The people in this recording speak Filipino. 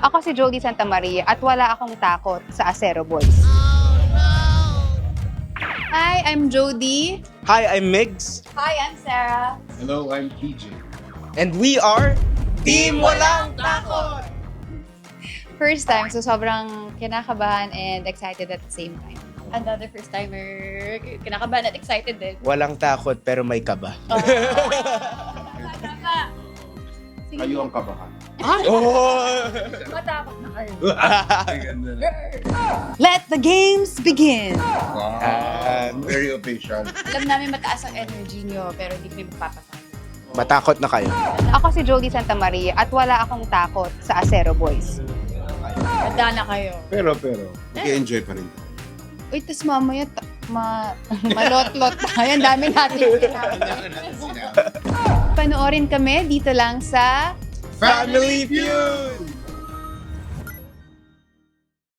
Ako si Jody Santamaria at wala akong takot sa Acero Boys. Hi, I'm Jody. Hi, I'm Migs. Hi, I'm Sarah. Hello, I'm PJ. And we are Team Walang Takot! First time, so sobrang kinakabahan and excited at the same time. Another first timer, kinakabahan at excited din. Walang takot pero may kaba. Sige. Kayo ang kabahan. Oh! Matakot na kayo. Ay, ganda na. Let the games begin! Wow. Very official. Alam namin mataas ang energy nyo, pero hindi kami magpapatay. Matakot na kayo. Ako si Jody Santamaria at wala akong takot sa Acero Boys. Handa na kayo. Pero, mag-enjoy pa rin. Uy, tas mamaya malot-lot tayo. Ang dami natin Panoorin kami dito lang sa Family Feud!